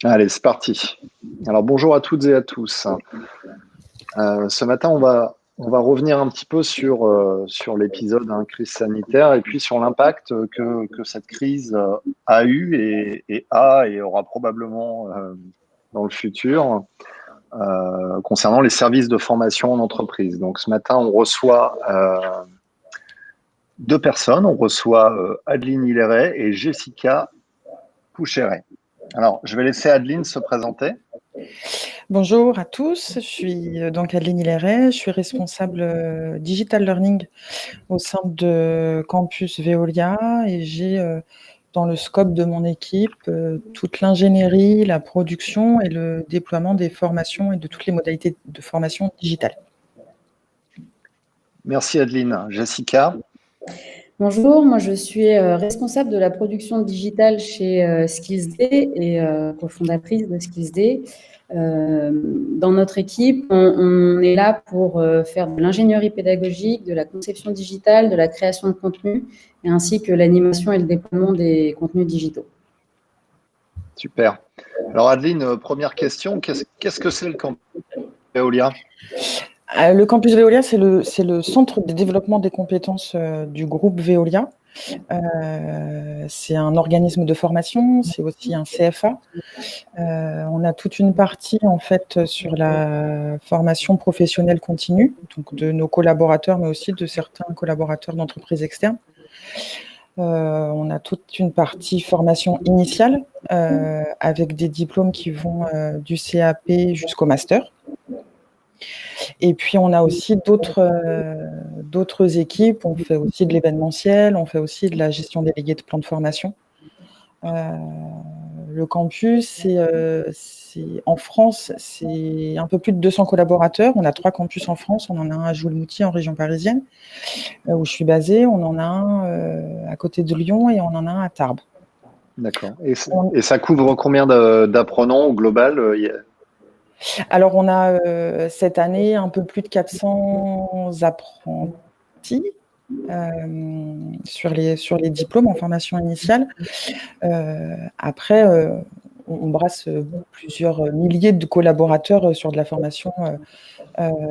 Allez, c'est parti. Alors bonjour à toutes et à tous. Ce matin, on va revenir un petit peu sur l'épisode crise sanitaire et puis sur l'impact que cette crise a eu et aura probablement dans le futur concernant les services de formation en entreprise. Donc ce matin, on reçoit deux personnes. On reçoit Adeline Hilleret et Jessica Poucheret. Alors, je vais laisser Adeline se présenter. Bonjour à tous, je suis donc Adeline Hilleret, je suis responsable Digital Learning au sein de Campus Veolia et j'ai dans le scope de mon équipe toute l'ingénierie, la production et le déploiement des formations et de toutes les modalités de formation digitale. Merci Adeline. Jessica. Bonjour, moi je suis responsable de la production digitale chez SkillsD et cofondatrice de SkillsD. Dans notre équipe, on est là pour faire de l'ingénierie pédagogique, de la conception digitale, de la création de contenu, et ainsi que l'animation et le déploiement des contenus digitaux. Super. Alors Adeline, première question, qu'est-ce que c'est le campus Veolia ? Le campus Veolia, c'est le centre de développement des compétences du groupe Veolia. C'est un organisme de formation, c'est aussi un CFA. On a toute une partie en fait sur la formation professionnelle continue, donc de nos collaborateurs, mais aussi de certains collaborateurs d'entreprises externes. On a toute une partie formation initiale avec des diplômes qui vont du CAP jusqu'au master. Et puis, on a aussi d'autres équipes. On fait aussi de l'événementiel, on fait aussi de la gestion déléguée de plans de formation. Le campus, en France, c'est un peu plus de 200 collaborateurs. On a 3 campus en France. On en a un à Joules-Moutier, en région parisienne, où je suis basée. On en a un à côté de Lyon et on en a un à Tarbes. D'accord. Et ça couvre combien d'apprenants au global Alors, on a cette année un peu plus de 400 apprentis sur les diplômes en formation initiale. Après, on brasse plusieurs milliers de collaborateurs sur de la formation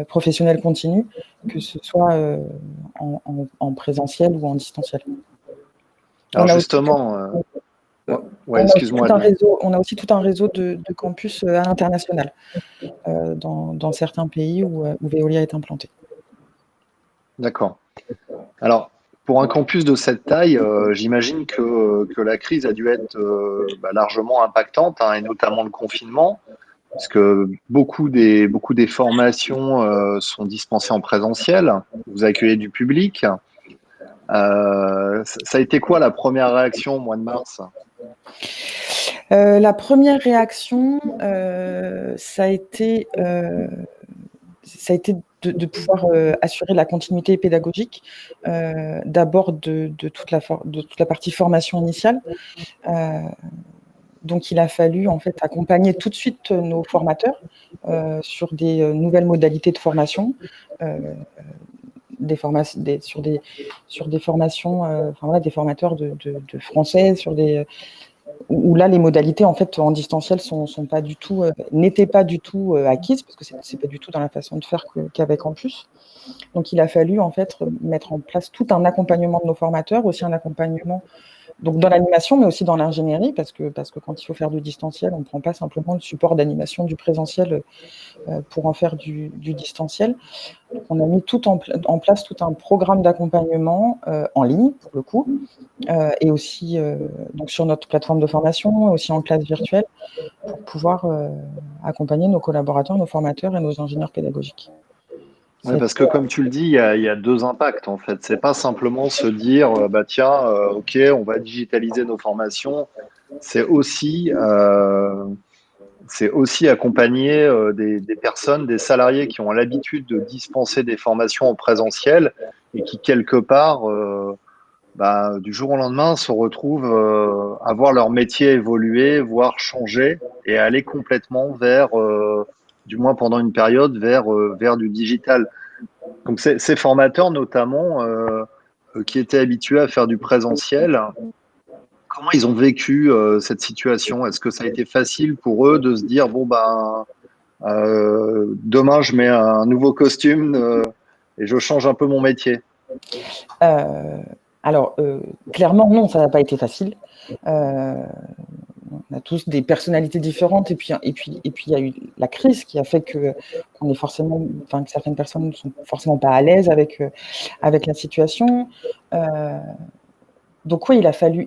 professionnelle continue, que ce soit en présentiel ou en distanciel. Alors justement, excuse-moi. On a aussi tout un réseau de campus à l'international dans certains pays où Veolia est implanté. D'accord. Alors, pour un campus de cette taille, j'imagine que la crise a dû être largement impactante, et notamment le confinement, parce que beaucoup des formations sont dispensées en présentiel. Vous accueillez du public. Ça a été quoi la première réaction au mois de mars ? La première réaction, ça a été de pouvoir assurer la continuité pédagogique, d'abord de toute la partie formation initiale. Donc, il a fallu en fait accompagner tout de suite nos formateurs sur des nouvelles modalités de formation, sur des formations, des formateurs de français, où là les modalités en fait en distanciel n'étaient pas du tout acquises, parce que c'est pas du tout dans la façon de faire qu'avec Campus. Donc, il a fallu en fait mettre en place tout un accompagnement de nos formateurs, aussi un accompagnement donc dans l'animation, mais aussi dans l'ingénierie, parce que quand il faut faire du distanciel, on ne prend pas simplement le support d'animation du présentiel pour en faire du distanciel. Donc, on a mis en place tout un programme d'accompagnement en ligne, pour le coup, et aussi donc sur notre plateforme de formation, aussi en classe virtuelle, pour pouvoir accompagner nos collaborateurs, nos formateurs et nos ingénieurs pédagogiques. Ouais, parce que comme tu le dis, il y a deux impacts en fait. C'est pas simplement se dire ok, on va digitaliser nos formations. C'est aussi accompagner des personnes, des salariés qui ont l'habitude de dispenser des formations en présentiel et qui quelque part du jour au lendemain se retrouvent à voir leur métier évoluer, voire changer et aller complètement vers du moins pendant une période, vers du digital. Donc, ces formateurs, notamment, qui étaient habitués à faire du présentiel, comment ils ont vécu cette situation? Est-ce que ça a été facile pour eux de se dire, bon, ben, demain, je mets un nouveau costume et je change un peu mon métier? Alors, clairement, non, ça n'a pas été facile. On a tous des personnalités différentes et puis il y a eu la crise qui a fait qu'on est forcément, enfin, que certaines personnes ne sont forcément pas à l'aise avec la situation. Donc oui, il a fallu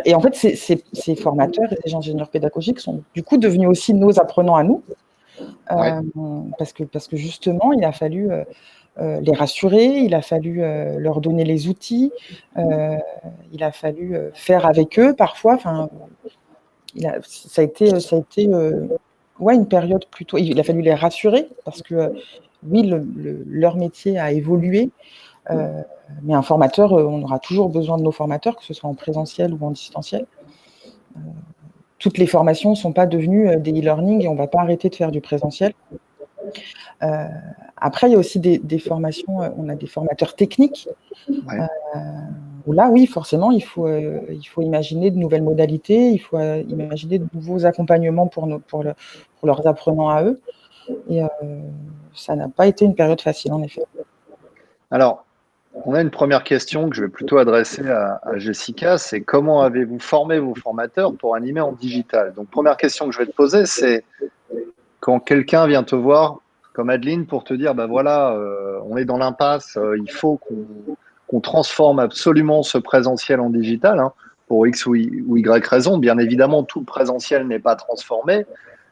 et en fait ces formateurs et ces ingénieurs pédagogiques sont du coup devenus aussi nos apprenants à nous, Ouais. parce que justement il a fallu les rassurer, il a fallu leur donner les outils, il a fallu faire avec eux parfois. Enfin, ça a été ouais, une période plutôt. Il a fallu les rassurer parce que oui, leur métier a évolué, mais un formateur, on aura toujours besoin de nos formateurs, que ce soit en présentiel ou en distanciel. Toutes les formations ne sont pas devenues des e-learning et on ne va pas arrêter de faire du présentiel. Après, il y a aussi des formations, on a des formateurs techniques, Ouais. où là, oui, forcément, il faut imaginer de nouvelles modalités, il faut imaginer de nouveaux accompagnements pour leurs apprenants à eux. Et ça n'a pas été une période facile, en effet. Alors, on a une première question que je vais plutôt adresser à Jessica, c'est comment avez-vous formé vos formateurs pour animer en digital? Donc, première question que je vais te poser, c'est quand quelqu'un vient te voir, comme Adeline, pour te dire, ben voilà, on est dans l'impasse, il faut qu'on transforme absolument ce présentiel en digital, hein, pour X ou Y raison. Bien évidemment, tout le présentiel n'est pas transformé,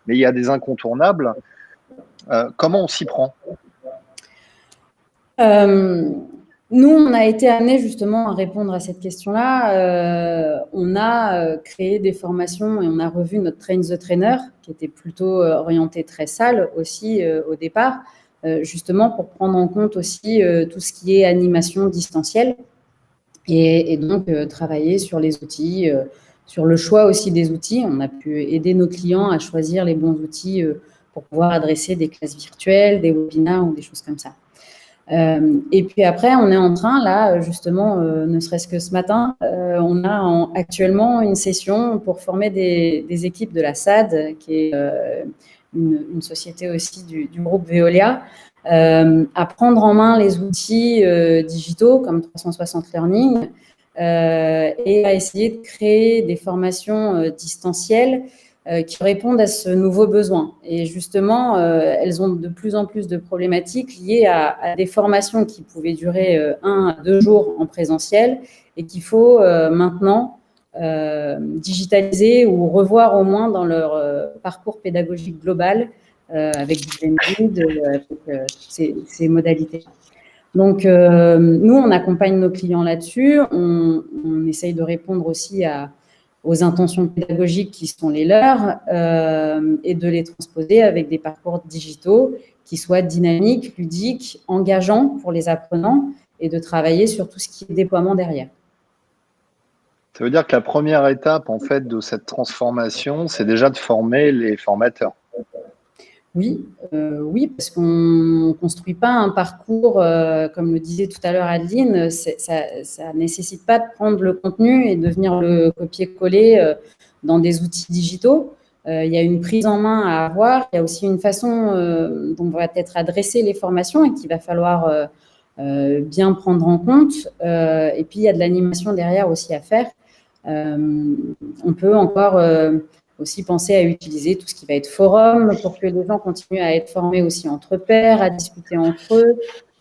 mais il y a des incontournables. Comment on s'y prend? Nous, on a été amenés justement à répondre à cette question-là. On a créé des formations et on a revu notre Train the Trainer, qui était plutôt orienté très salle aussi au départ, justement pour prendre en compte aussi tout ce qui est animation distancielle et donc travailler sur les outils, sur le choix aussi des outils. On a pu aider nos clients à choisir les bons outils pour pouvoir adresser des classes virtuelles, des webinars ou des choses comme ça. Et puis après, on est en train, là, justement, ne serait-ce que ce matin, on a actuellement une session pour former des équipes de la SAD, qui est une société aussi du groupe Veolia, à prendre en main les outils digitaux comme 360 Learning et à essayer de créer des formations distancielles qui répondent à ce nouveau besoin. Et justement, elles ont de plus en plus de problématiques liées à des formations qui pouvaient durer 1 à 2 jours en présentiel et qu'il faut maintenant digitaliser ou revoir au moins dans leur parcours pédagogique global avec du blended, avec ces modalités. Donc, nous, on accompagne nos clients là-dessus. On essaye de répondre aussi aux intentions pédagogiques qui sont les leurs et de les transposer avec des parcours digitaux qui soient dynamiques, ludiques, engageants pour les apprenants et de travailler sur tout ce qui est déploiement derrière. Ça veut dire que la première étape, en fait, de cette transformation, c'est déjà de former les formateurs. Oui, parce qu'on ne construit pas un parcours, comme le disait tout à l'heure Adeline, ça ne nécessite pas de prendre le contenu et de venir le copier-coller dans des outils digitaux. Il y a une prise en main à avoir, il y a aussi une façon dont va être adressées les formations et qu'il va falloir bien prendre en compte. Et puis, il y a de l'animation derrière aussi à faire. On peut encore aussi penser à utiliser tout ce qui va être forum pour que les gens continuent à être formés aussi entre pairs, à discuter entre eux.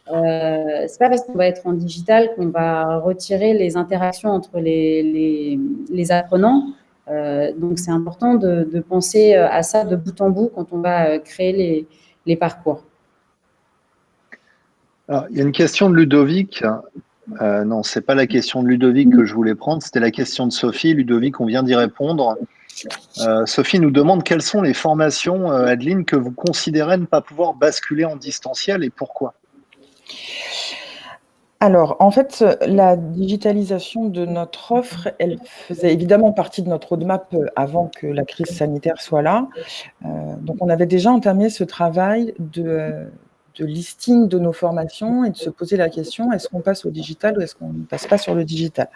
C'est pas parce qu'on va être en digital qu'on va retirer les interactions entre les apprenants. Donc, c'est important de penser à ça de bout en bout quand on va créer les parcours. Alors, il y a une question de Ludovic. Non, ce n'est pas la question de Ludovic que je voulais prendre, c'était la question de Sophie. Ludovic, on vient d'y répondre. Sophie nous demande quelles sont les formations, Adeline, que vous considérez ne pas pouvoir basculer en distanciel et pourquoi? Alors, en fait, la digitalisation de notre offre, elle faisait évidemment partie de notre roadmap avant que la crise sanitaire soit là. Donc, on avait déjà entamé ce travail de listing de nos formations et de se poser la question, est-ce qu'on passe au digital ou est-ce qu'on ne passe pas sur le digital?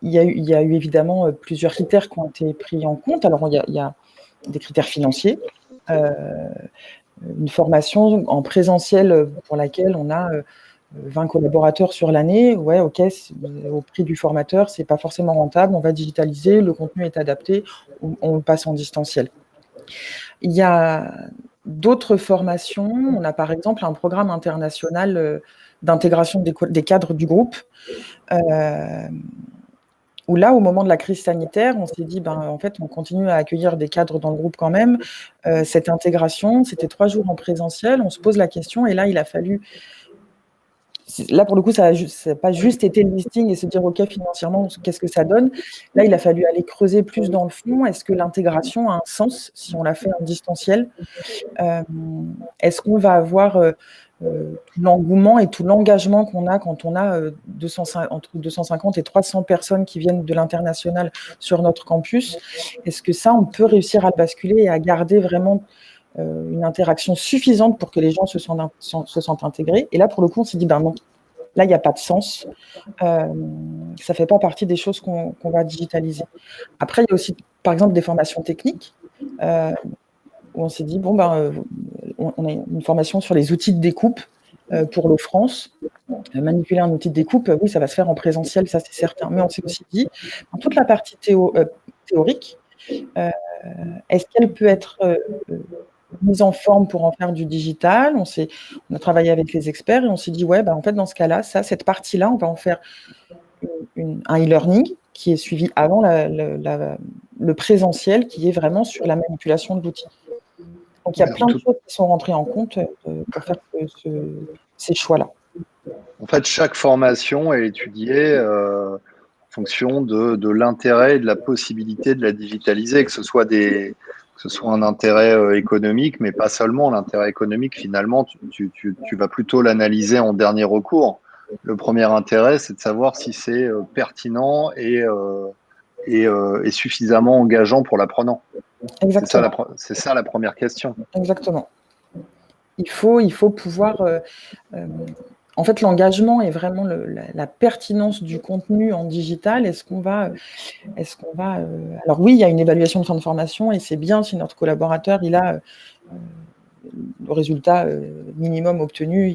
il y a eu évidemment plusieurs critères qui ont été pris en compte. Alors, il y a des critères financiers, une formation en présentiel pour laquelle on a 20 collaborateurs sur l'année. Ouais, ok, au prix du formateur, c'est pas forcément rentable, on va digitaliser, le contenu est adapté, on passe en distanciel. Il y a d'autres formations. On a par exemple un programme international d'intégration des cadres du groupe, où là, au moment de la crise sanitaire, on s'est dit, en fait, on continue à accueillir des cadres dans le groupe quand même. Cette intégration, c'était 3 jours en présentiel. On se pose la question, et là, il a fallu... Là, pour le coup, ça n'a pas juste été le listing et se dire, OK, financièrement, qu'est-ce que ça donne? Là, il a fallu aller creuser plus dans le fond. Est-ce que l'intégration a un sens si on la fait en distanciel? Est-ce qu'on va avoir tout l'engouement et tout l'engagement qu'on a quand on a entre 250 et 300 personnes qui viennent de l'international sur notre campus? Est-ce que ça, on peut réussir à le basculer et à garder vraiment une interaction suffisante pour que les gens se sentent intégrés? Et là, pour le coup, on s'est dit, non, là, il n'y a pas de sens. Ça ne fait pas partie des choses qu'on va digitaliser. Après, il y a aussi, par exemple, des formations techniques où on s'est dit, on a une formation sur les outils de découpe pour le France. Manipuler un outil de découpe, oui, ça va se faire en présentiel, ça c'est certain. Mais on s'est aussi dit, dans toute la partie théorique, est-ce qu'elle peut être mise en forme pour en faire du digital? On a travaillé avec les experts et on s'est dit, en fait, dans ce cas-là, cette partie-là, on va en faire un e-learning qui est suivi avant le présentiel, qui est vraiment sur la manipulation de l'outil. Donc, il y a plein de choses qui sont rentrées en compte pour faire ces choix-là. En fait, chaque formation est étudiée en fonction de l'intérêt et de la possibilité de la digitaliser, que ce soit un intérêt économique, mais pas seulement. L'intérêt économique, finalement, tu vas plutôt l'analyser en dernier recours. Le premier intérêt, c'est de savoir si c'est pertinent et suffisamment engageant pour l'apprenant. C'est ça la première question. Exactement. Il faut pouvoir... en fait, l'engagement est vraiment la pertinence du contenu en digital. Est-ce qu'on va... Alors oui, il y a une évaluation de fin de formation et c'est bien si notre collaborateur, il a le résultat minimum obtenu.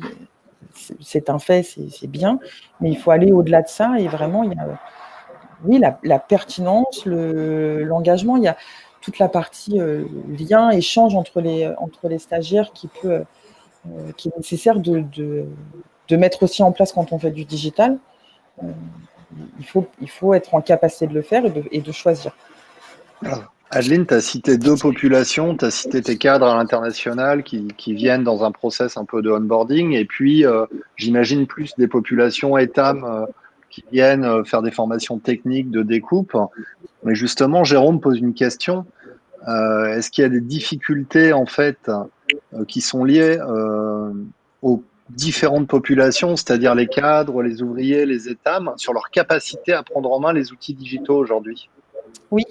C'est un fait, c'est bien. Mais il faut aller au-delà de ça et vraiment, il y a... Oui, la pertinence, l'engagement, il y a toute la partie lien, échange entre les stagiaires qui est nécessaire de mettre aussi en place quand on fait du digital. Il faut être en capacité de le faire et de choisir. Adeline, tu as cité 2 populations, tu as cité tes cadres à l'international qui viennent dans un process un peu de onboarding, et puis j'imagine plus des populations ETAM qui viennent faire des formations techniques de découpe. Mais justement, Jérôme pose une question. Est-ce qu'il y a des difficultés en fait qui sont liées aux différentes populations, c'est-à-dire les cadres, les ouvriers, les ETAM, sur leur capacité à prendre en main les outils digitaux aujourd'hui? Oui.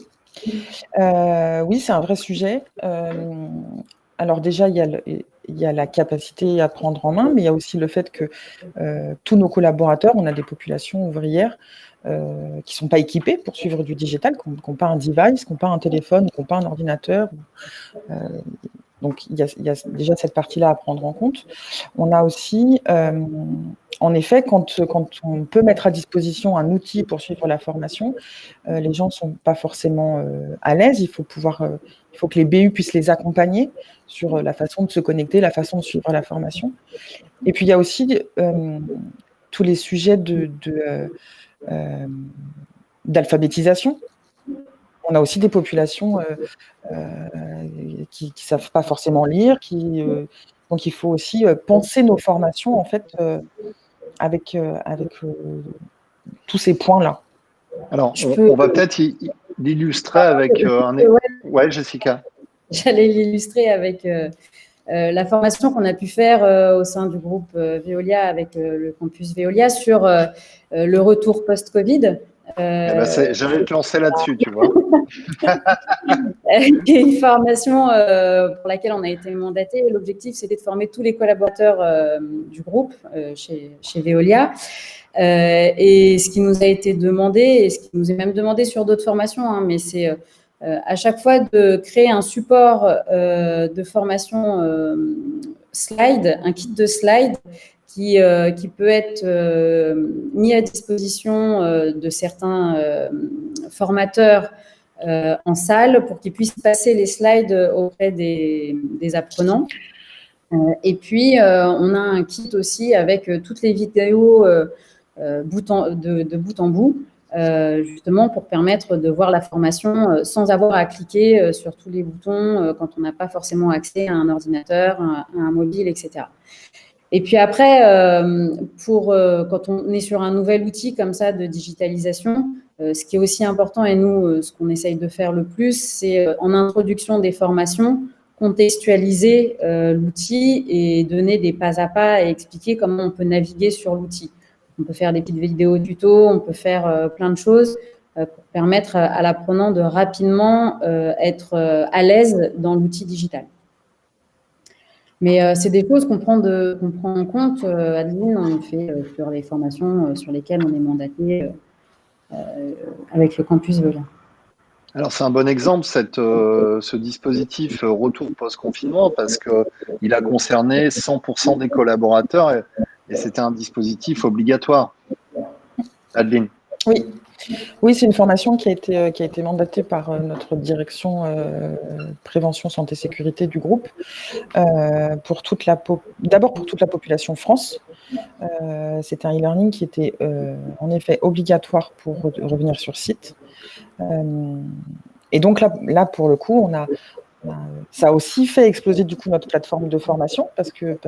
Oui, c'est un vrai sujet. Alors déjà, il y a la capacité à prendre en main, mais il y a aussi le fait que tous nos collaborateurs, on a des populations ouvrières qui ne sont pas équipées pour suivre du digital, qui n'ont pas un device, qui n'ont pas un téléphone, qui n'ont pas un ordinateur. Donc, il y a déjà cette partie-là à prendre en compte. On a aussi, en effet, quand on peut mettre à disposition un outil pour suivre la formation, les gens ne sont pas forcément à l'aise. Il faut que les BU puissent les accompagner sur la façon de se connecter, la façon de suivre la formation. Et puis, il y a aussi tous les sujets d'alphabétisation. On a aussi des populations qui ne savent pas forcément lire, donc il faut aussi penser nos formations en fait avec tous ces points-là. Alors, on va peut-être l'illustrer avec Ouais, Jessica. J'allais l'illustrer avec la formation qu'on a pu faire au sein du groupe Veolia avec le campus Veolia sur le retour post-Covid. J'allais te lancer là-dessus, tu vois. Il y a une formation pour laquelle on a été mandaté. L'objectif, c'était de former tous les collaborateurs du groupe chez Veolia. Et ce qui nous a été demandé, et ce qui nous est même demandé sur d'autres formations, hein, mais c'est à chaque fois de créer un support de formation slide, un kit de slides qui peut être mis à disposition de certains formateurs en salle pour qu'ils puissent passer les slides auprès des apprenants. Et puis, on a un kit aussi avec toutes les vidéos de bout en bout, justement pour permettre de voir la formation sans avoir à cliquer sur tous les boutons quand on n'a pas forcément accès à un ordinateur, à un mobile, etc. Et puis après, quand on est sur un nouvel outil comme ça de digitalisation, ce qui est aussi important, et nous, ce qu'on essaye de faire le plus, c'est en introduction des formations, contextualiser l'outil et donner des pas à pas et expliquer comment on peut naviguer sur l'outil. On peut faire des petites vidéos tuto, on peut faire plein de choses pour permettre à l'apprenant de rapidement être à l'aise dans l'outil digital. Mais c'est des choses qu'on prend en compte. Adeline, on fait sur les formations sur lesquelles on est mandaté avec le campus Veolia. Alors, c'est un bon exemple, ce dispositif retour post-confinement, parce qu'il a concerné 100% des collaborateurs et c'était un dispositif obligatoire. Adeline. Oui, c'est une formation qui a été mandatée par notre direction prévention santé sécurité du groupe d'abord pour toute la population France. C'est un e-learning qui était en effet obligatoire pour revenir sur site. Et donc là pour le coup, ça a aussi fait exploser du coup notre plateforme de formation parce que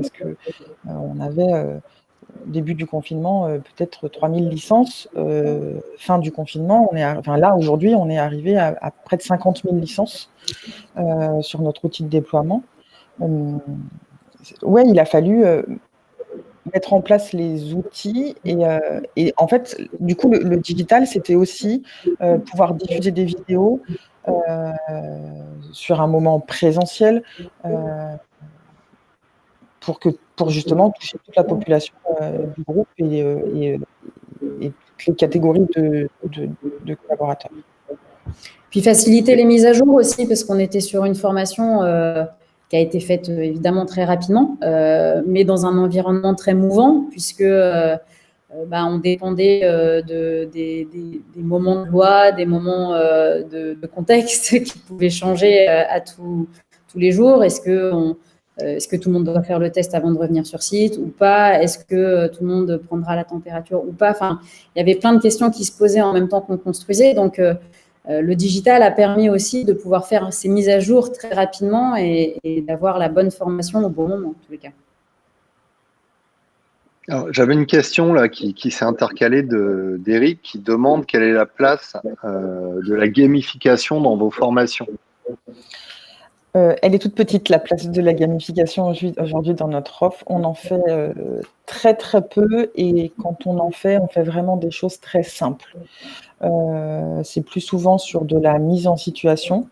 on avait début du confinement, peut-être 3000 licences. Fin du confinement, là, aujourd'hui, on est arrivé à près de 50 000 licences sur notre outil de déploiement. Ouais, il a fallu mettre en place les outils et en fait, du coup, le digital, c'était aussi pouvoir diffuser des vidéos sur un moment présentiel pour justement toucher toute la population du groupe et toutes les catégories de collaborateurs. Puis faciliter les mises à jour aussi, parce qu'on était sur une formation qui a été faite évidemment très rapidement, mais dans un environnement très mouvant, puisque on dépendait des moments de loi, des moments de contexte qui pouvaient changer à tous les jours. Est-ce que tout le monde doit faire le test avant de revenir sur site ou pas? Est-ce que tout le monde prendra la température ou pas? Enfin, il y avait plein de questions qui se posaient en même temps qu'on construisait. Donc, le digital a permis aussi de pouvoir faire ces mises à jour très rapidement et d'avoir la bonne formation au bon moment, en tous les cas. J'avais une question là qui s'est intercalée d'Éric qui demande quelle est la place de la gamification dans vos formations. Elle est toute petite, la place de la gamification aujourd'hui dans notre offre. On en fait très très peu et quand on fait vraiment des choses très simples. C'est plus souvent sur de la mise en situation,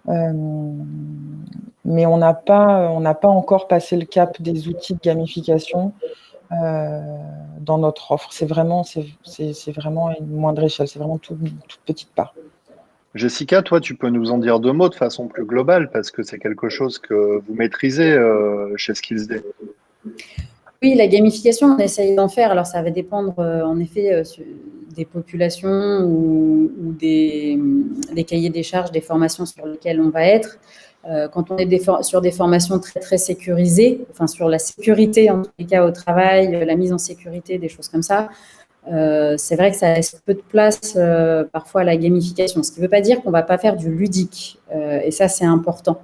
mais on n'a pas encore passé le cap des outils de gamification dans notre offre. C'est vraiment une moindre échelle, c'est vraiment toute petite part. Jessica, toi, tu peux nous en dire deux mots de façon plus globale parce que c'est quelque chose que vous maîtrisez chez SkillsD. Oui, la gamification, on essaye d'en faire. Alors, ça va dépendre en effet des populations ou des cahiers des charges, des formations sur lesquelles on va être. Quand on est sur des formations très, très sécurisées, enfin sur la sécurité, en tous les cas au travail, la mise en sécurité, des choses comme ça, c'est vrai que ça laisse peu de place parfois à la gamification. Ce qui ne veut pas dire qu'on ne va pas faire du ludique. Et ça, c'est important.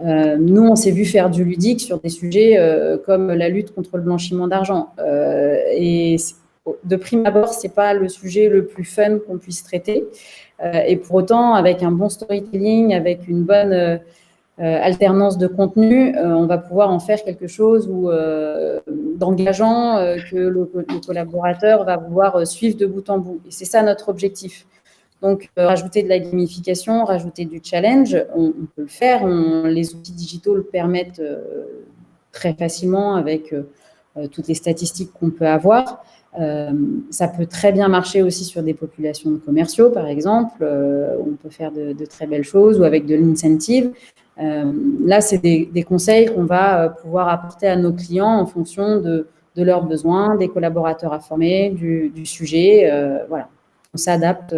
Nous, on s'est vu faire du ludique sur des sujets comme la lutte contre le blanchiment d'argent. Et de prime abord, ce n'est pas le sujet le plus fun qu'on puisse traiter. Et pour autant, avec un bon storytelling, avec une bonne alternance de contenu, on va pouvoir en faire quelque chose d'engageant que le collaborateur va vouloir suivre de bout en bout. Et c'est ça notre objectif. Donc, rajouter de la gamification, rajouter du challenge, on peut le faire. Les outils digitaux le permettent très facilement avec toutes les statistiques qu'on peut avoir. Ça peut très bien marcher aussi sur des populations de commerciaux, par exemple. On peut faire de très belles choses ou avec de l'incentive. Là, c'est des conseils qu'on va pouvoir apporter à nos clients en fonction de leurs besoins, des collaborateurs à former, du sujet. Voilà, on s'adapte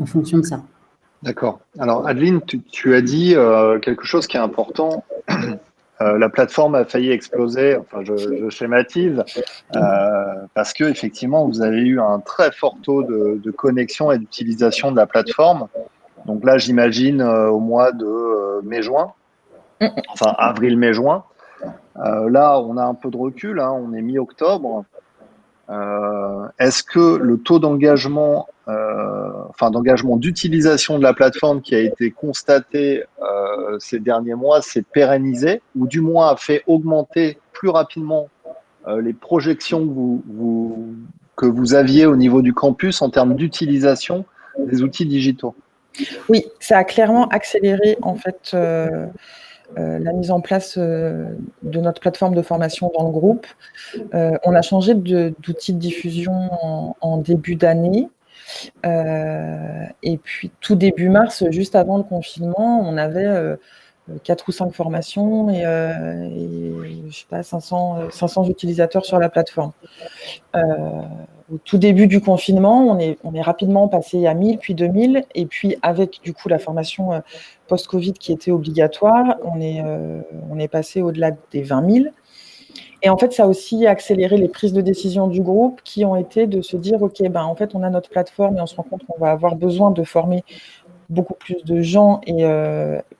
en fonction de ça. D'accord. Alors, Adeline, tu as dit quelque chose qui est important. La plateforme a failli exploser, enfin je schématise, parce que effectivement vous avez eu un très fort taux de connexion et d'utilisation de la plateforme. Donc là, j'imagine au mois de mai-juin, enfin avril-mai-juin. Là, on a un peu de recul, hein, on est mi-octobre. Est-ce que le taux d'engagement, d'engagement d'utilisation de la plateforme qui a été constaté ces derniers mois s'est pérennisé ou du moins a fait augmenter plus rapidement les projections que vous aviez au niveau du campus en termes d'utilisation des outils digitaux? Oui, ça a clairement accéléré en fait la mise en place de notre plateforme de formation dans le groupe. On a changé d'outil de diffusion en début d'année. Et puis tout début mars, juste avant le confinement, on avait 4 ou 5 formations et je sais pas, 500 utilisateurs sur la plateforme. Au tout début du confinement, on est rapidement passé à 1000, puis 2000, et puis avec du coup la formation post-Covid qui était obligatoire, on est passé au-delà des 20 000. Et en fait, ça a aussi accéléré les prises de décision du groupe qui ont été de se dire, OK, en fait, on a notre plateforme et on se rend compte qu'on va avoir besoin de former beaucoup plus de gens et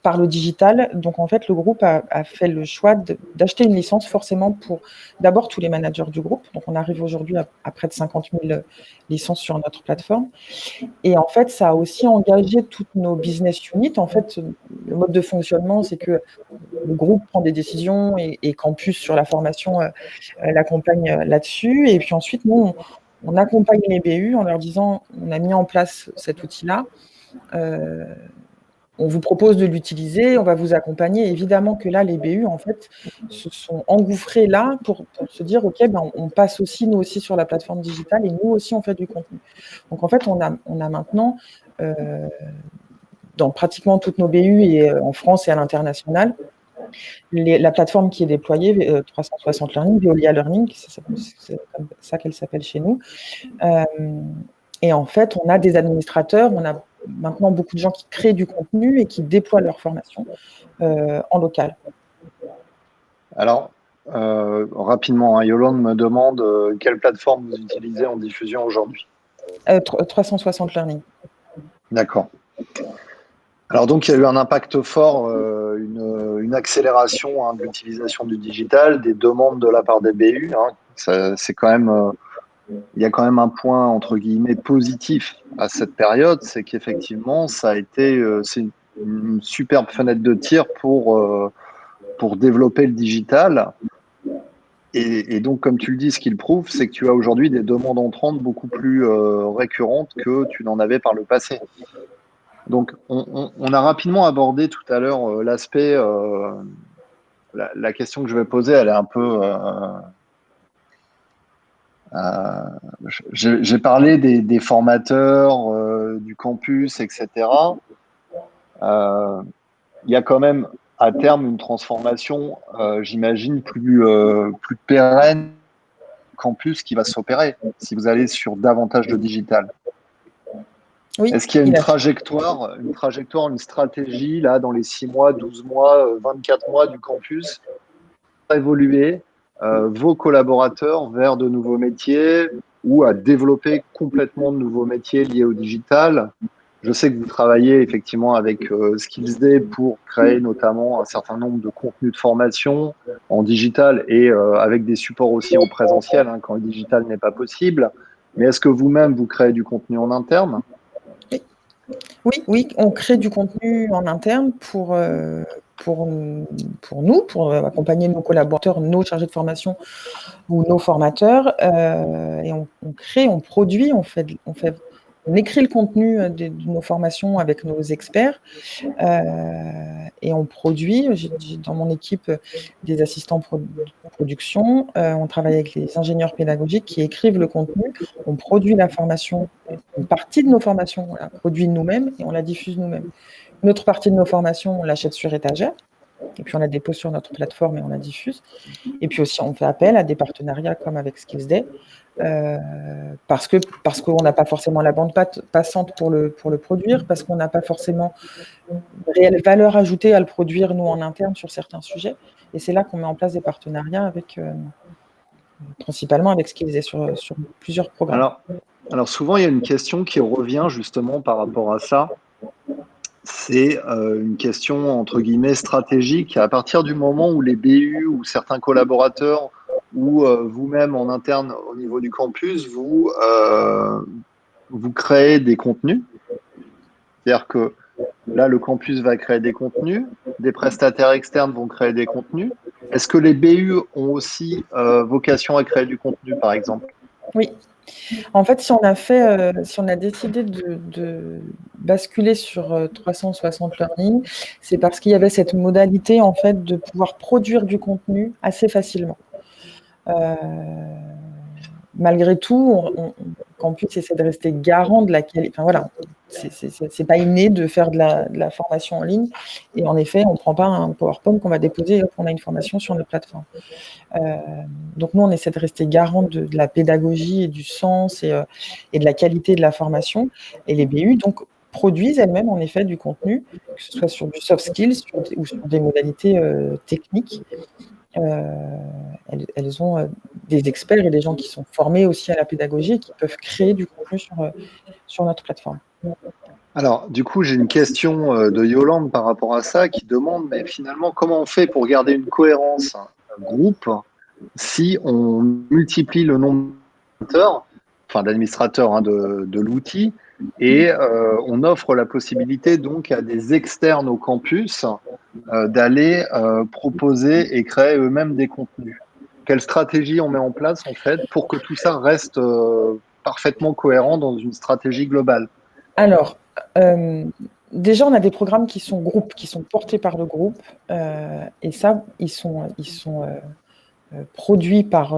par le digital. Donc, en fait, le groupe a fait le choix d'acheter une licence forcément pour d'abord tous les managers du groupe. Donc, on arrive aujourd'hui à près de 50 000 licences sur notre plateforme. Et en fait, ça a aussi engagé toutes nos business units. En fait, le mode de fonctionnement, c'est que le groupe prend des décisions et Campus sur la formation l'accompagne là-dessus. Et puis ensuite, nous, on accompagne les BU en leur disant, on a mis en place cet outil-là. On vous propose de l'utiliser, on va vous accompagner. Évidemment que là, les BU, en fait, se sont engouffrés là pour se dire, OK, on passe aussi, nous aussi, sur la plateforme digitale et nous aussi, on fait du contenu. Donc, en fait, on a maintenant, dans pratiquement toutes nos BU et en France et à l'international, la plateforme qui est déployée, 360 Learning, Veolia Learning, c'est comme ça qu'elle s'appelle chez nous. Et en fait, on a des administrateurs, on a maintenant beaucoup de gens qui créent du contenu et qui déploient leur formation en local. Alors, rapidement, hein, Yolande me demande quelle plateforme vous utilisez en diffusion aujourd'hui? 360 Learning. D'accord. Alors donc, il y a eu un impact fort, une accélération de l'utilisation du digital, des demandes de la part des BU. C'est quand même, il y a quand même un point entre guillemets positif à cette période, c'est qu'effectivement, ça a été, c'est une superbe fenêtre de tir pour développer le digital. Et donc, comme tu le dis, ce qu'il prouve, c'est que tu as aujourd'hui des demandes entrantes beaucoup plus récurrentes que tu n'en avais par le passé. Donc, on a rapidement abordé tout à l'heure l'aspect, la question que je vais poser, elle est un peu... j'ai parlé des formateurs, du campus, etc. Il y a quand même à terme une transformation, j'imagine, plus pérenne campus qui va s'opérer si vous allez sur davantage de digital. Oui, est-ce qu'il y a une trajectoire, une stratégie là dans les 6 mois, 12 mois, 24 mois du campus à évoluer vos collaborateurs vers de nouveaux métiers ou à développer complètement de nouveaux métiers liés au digital? Je sais que vous travaillez effectivement avec SkillsD pour créer notamment un certain nombre de contenus de formation en digital et avec des supports aussi en présentiel quand le digital n'est pas possible. Mais est-ce que vous-même, vous créez du contenu en interne? Oui, on crée du contenu en interne pour nous, pour accompagner nos collaborateurs, nos chargés de formation ou nos formateurs. Et on crée, on produit, on écrit le contenu de nos formations avec nos experts. Et on produit. J'ai dans mon équipe des assistants production. On travaille avec les ingénieurs pédagogiques qui écrivent le contenu. On produit la formation. Une partie de nos formations, on la produit nous-mêmes et on la diffuse nous-mêmes. Une autre partie de nos formations, on l'achète sur étagère. Et puis on la dépose sur notre plateforme et on la diffuse. Et puis aussi, on fait appel à des partenariats comme avec Skillsday, parce qu'on n'a pas forcément la bande passante pour le produire, parce qu'on n'a pas forcément de réelle valeur ajoutée à le produire, nous, en interne, sur certains sujets. Et c'est là qu'on met en place des partenariats avec, principalement avec Skillsday sur plusieurs programmes. Alors souvent, il y a une question qui revient justement par rapport à ça. C'est une question, entre guillemets, stratégique. À partir du moment où les BU ou certains collaborateurs ou vous-même en interne au niveau du campus, vous créez des contenus. C'est-à-dire que là, le campus va créer des contenus, des prestataires externes vont créer des contenus. Est-ce que les BU ont aussi vocation à créer du contenu, par exemple? Oui. En fait, si on a décidé de basculer sur 360 Learning, c'est parce qu'il y avait cette modalité, en fait, de pouvoir produire du contenu assez facilement. Malgré tout, Campus essaie de rester garant de la qualité. Enfin voilà, c'est pas inné de faire de la formation en ligne. Et en effet, on ne prend pas un PowerPoint qu'on va déposer et on a une formation sur notre plateforme. Donc nous, on essaie de rester garant de la pédagogie et du sens et de la qualité de la formation. Et les BU, donc, produisent elles-mêmes, en effet, du contenu, que ce soit sur du soft skills ou sur des modalités techniques. Elles ont des experts et des gens qui sont formés aussi à la pédagogie et qui peuvent créer du contenu sur notre plateforme. Alors, du coup, j'ai une question de Yolande par rapport à ça qui demande, mais finalement, comment on fait pour garder une cohérence groupe si on multiplie le nombre d'administrateurs de l'outil et on offre la possibilité donc à des externes au campus d'aller proposer et créer eux-mêmes des contenus. Quelle stratégie on met en place en fait pour que tout ça reste parfaitement cohérent dans une stratégie globale? Alors, déjà, on a des programmes qui sont groupes, qui sont portés par le groupe, et ça, ils sont produits par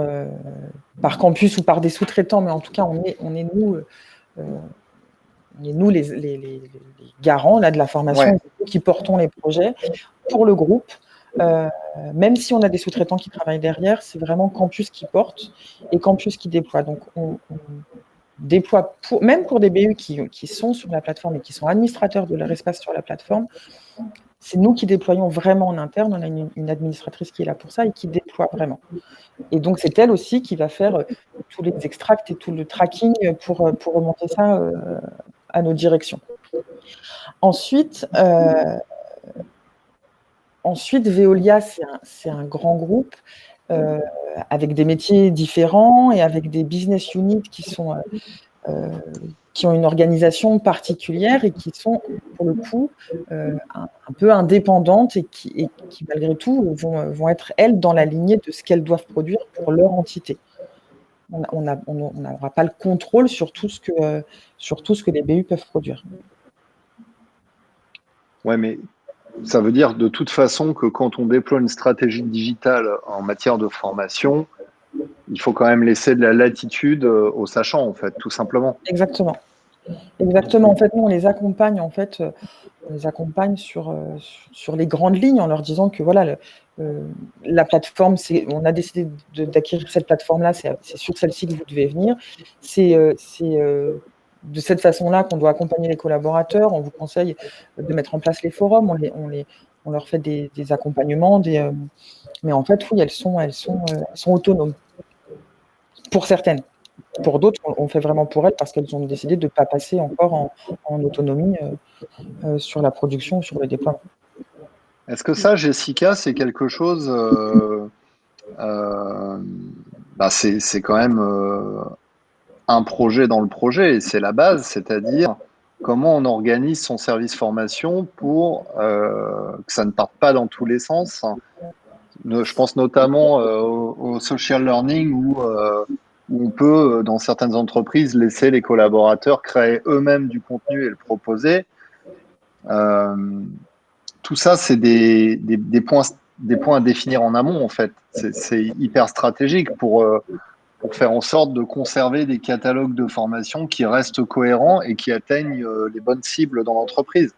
campus ou par des sous-traitants, mais en tout cas, on est nous les garants là, de la formation, Ouais. qui portons les projets pour le groupe. Même si on a des sous-traitants qui travaillent derrière, c'est vraiment Campus qui porte et Campus qui déploie. Donc, on déploie, même pour des BU qui sont sur la plateforme et qui sont administrateurs de leur espace sur la plateforme, c'est nous qui déployons vraiment en interne. On a une administratrice qui est là pour ça et qui déploie vraiment. Et donc, c'est elle aussi qui va faire tous les extracts et tout le tracking pour remonter ça à nos directions. Ensuite, Veolia, c'est un grand groupe avec des métiers différents et avec des business units qui ont une organisation particulière et qui sont, pour le coup, un peu indépendantes et qui malgré tout, vont être, elles, dans la lignée de ce qu'elles doivent produire pour leur entité. On n'aura pas le contrôle sur tout ce que les BU peuvent produire. Ouais, mais ça veut dire de toute façon que quand on déploie une stratégie digitale en matière de formation, il faut quand même laisser de la latitude aux sachants, en fait, tout simplement. Exactement. En fait, nous, on les accompagne, sur les grandes lignes en leur disant que voilà, la plateforme, on a décidé d'acquérir cette plateforme-là, c'est sur celle-ci que vous devez venir. C'est de cette façon-là qu'on doit accompagner les collaborateurs. On vous conseille de mettre en place les forums, on leur fait des accompagnements, mais en fait, oui, elles sont autonomes. Pour certaines. Pour d'autres, on fait vraiment pour elles parce qu'elles ont décidé de ne pas passer encore en autonomie sur la production, sur le déploiement. Est-ce que ça, Jessica, c'est quelque chose... c'est quand même un projet dans le projet et c'est la base, c'est-à-dire comment on organise son service formation pour que ça ne parte pas dans tous les sens. Je pense notamment au social learning où on peut, dans certaines entreprises, laisser les collaborateurs créer eux-mêmes du contenu et le proposer. Tout ça, c'est des points à définir en amont, en fait. C'est hyper stratégique pour faire en sorte de conserver des catalogues de formation qui restent cohérents et qui atteignent les bonnes cibles dans l'entreprise.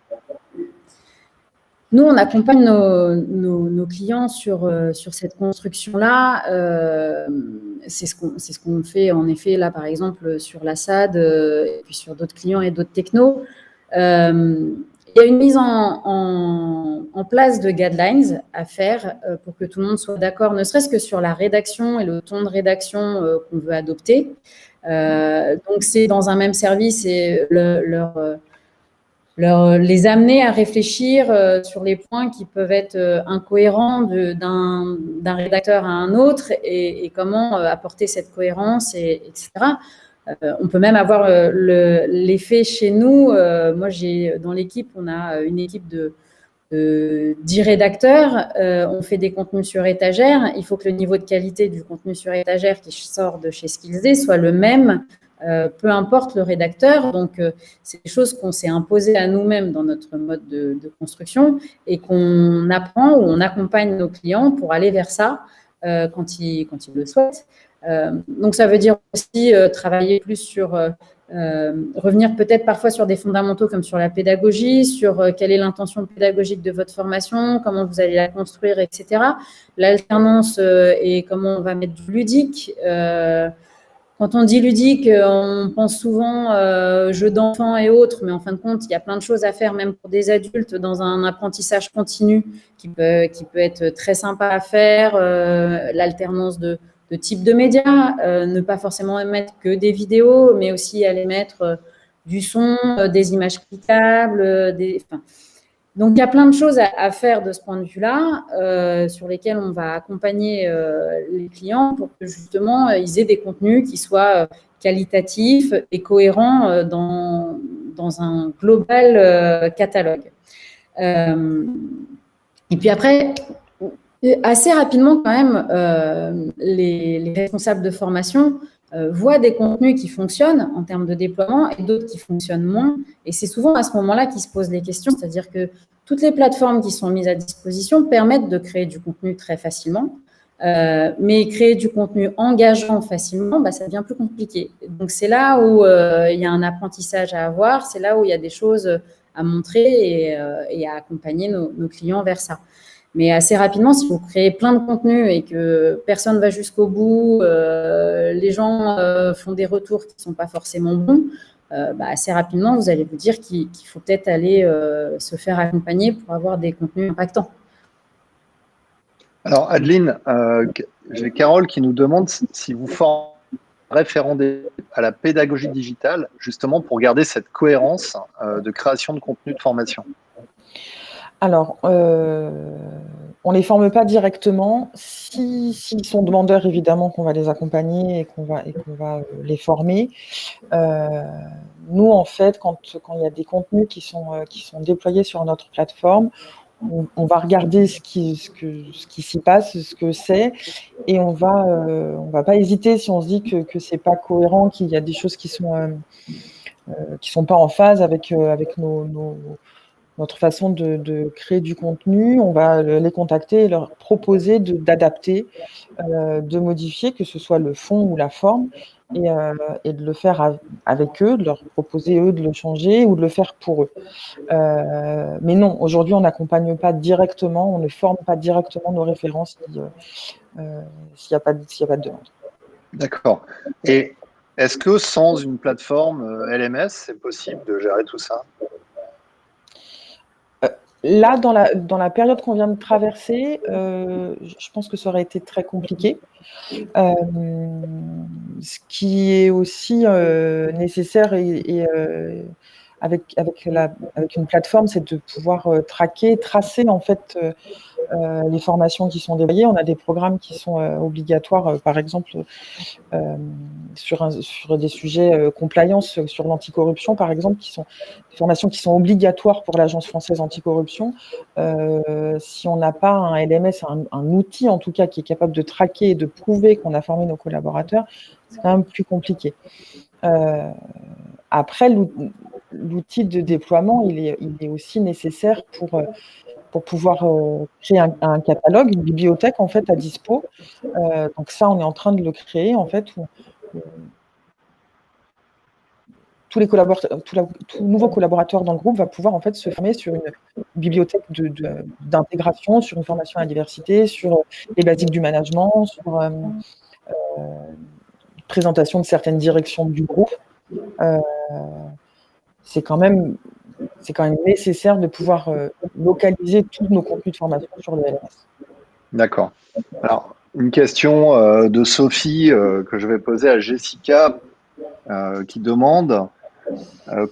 Nous, on accompagne nos clients sur cette construction-là. C'est ce qu'on fait, en effet, là, par exemple, sur la SAD et puis sur d'autres clients et d'autres technos. Il y a une mise en place de guidelines à faire pour que tout le monde soit d'accord, ne serait-ce que sur la rédaction et le ton de rédaction qu'on veut adopter. Donc, c'est dans un même service et les amener à réfléchir sur les points qui peuvent être incohérents d'un rédacteur à un autre et comment apporter cette cohérence, etc. On peut même avoir l'effet chez nous. Moi, dans l'équipe, on a une équipe de 10 rédacteurs. On fait des contenus sur étagère. Il faut que le niveau de qualité du contenu sur étagère qui sort de chez SkillsD soit le même, peu importe le rédacteur. Donc, c'est des choses qu'on s'est imposées à nous-mêmes dans notre mode de construction et qu'on apprend ou on accompagne nos clients pour aller vers ça quand ils le souhaitent. Donc, ça veut dire aussi travailler plus sur, revenir peut-être parfois sur des fondamentaux comme sur la pédagogie, sur quelle est l'intention pédagogique de votre formation, comment vous allez la construire, etc. L'alternance et comment on va mettre du ludique. Quand on dit ludique, on pense souvent jeux d'enfants et autres, mais en fin de compte, il y a plein de choses à faire, même pour des adultes, dans un apprentissage continu qui peut être très sympa à faire. L'alternance de type de médias, ne pas forcément mettre que des vidéos, mais aussi aller mettre du son, des images cliquables, donc, il y a plein de choses à faire de ce point de vue-là, sur lesquelles on va accompagner les clients pour que justement, ils aient des contenus qui soient qualitatifs et cohérents dans un global catalogue. Et puis après, assez rapidement quand même, les responsables de formation voient des contenus qui fonctionnent en termes de déploiement et d'autres qui fonctionnent moins. Et c'est souvent à ce moment-là qu'ils se posent les questions, c'est-à-dire que toutes les plateformes qui sont mises à disposition permettent de créer du contenu très facilement, mais créer du contenu engageant facilement, ça devient plus compliqué. Donc, c'est là où il y a un apprentissage à avoir, c'est là où il y a des choses à montrer et à accompagner nos clients vers ça. Mais assez rapidement, si vous créez plein de contenus et que personne ne va jusqu'au bout, les gens font des retours qui ne sont pas forcément bons, assez rapidement, vous allez vous dire qu'il faut peut-être aller se faire accompagner pour avoir des contenus impactants. Alors, Adeline, j'ai Carole qui nous demande si vous formez référent à la pédagogie digitale, justement pour garder cette cohérence de création de contenu de formation. Alors, on ne les forme pas directement. S'ils sont demandeurs, évidemment qu'on va les accompagner et qu'on va les former. Nous, en fait, quand il y a des contenus qui sont déployés sur notre plateforme, on va regarder ce qui s'y passe, ce que c'est, et on va pas hésiter si on se dit que c'est pas cohérent, qu'il y a des choses qui sont pas en phase avec notre façon de créer du contenu. On va les contacter et leur proposer d'adapter, de modifier, que ce soit le fond ou la forme, et de le faire avec eux, de leur proposer, eux, de le changer ou de le faire pour eux. Mais non, aujourd'hui, on n'accompagne pas directement, on ne forme pas directement nos références s'il n'y a pas de demande. D'accord. Et est-ce que sans une plateforme LMS, c'est possible de gérer tout ça ? Là, dans la période qu'on vient de traverser, je pense que ça aurait été très compliqué. Ce qui est aussi nécessaire et avec une plateforme, c'est de pouvoir traquer, tracer en fait les formations qui sont déployées. On a des programmes qui sont obligatoires, par exemple sur des sujets compliance, sur l'anticorruption, par exemple, qui sont des formations qui sont obligatoires pour l'Agence française anticorruption. Si on n'a pas un LMS, un outil en tout cas qui est capable de traquer et de prouver qu'on a formé nos collaborateurs, c'est quand même plus compliqué. Après, l'outil de déploiement, il est aussi nécessaire pour pouvoir créer un catalogue, une bibliothèque en fait à dispo. Donc ça, on est en train de le créer en fait. Tous les collaborateurs, tout nouveau collaborateur dans le groupe va pouvoir en fait se former sur une bibliothèque d'intégration, sur une formation à la diversité, sur les basiques du management, sur présentation de certaines directions du groupe. C'est quand même nécessaire de pouvoir localiser tous nos contenus de formation sur le LMS. D'accord. Alors, une question de Sophie que je vais poser à Jessica qui demande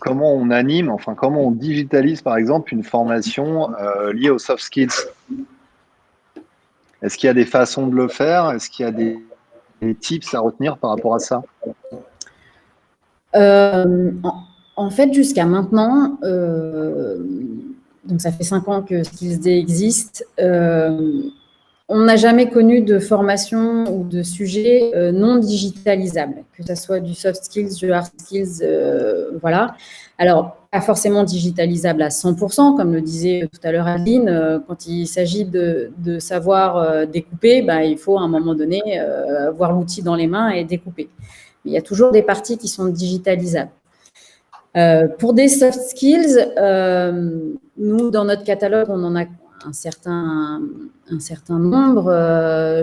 comment on anime, enfin comment on digitalise par exemple une formation liée aux soft skills. Est-ce qu'il y a des façons de le faire? Est-ce qu'il y a des tips à retenir par rapport à ça? En fait, jusqu'à maintenant, donc ça fait 5 ans que SkillsD existe, on n'a jamais connu de formation ou de sujet non digitalisable, que ce soit du soft skills, du hard skills, voilà. Alors, pas forcément digitalisable à 100%, comme le disait tout à l'heure Adeline, quand il s'agit de savoir découper, il faut à un moment donné avoir l'outil dans les mains et découper. Mais il y a toujours des parties qui sont digitalisables. Pour des soft skills, nous, dans notre catalogue, on en a un certain nombre.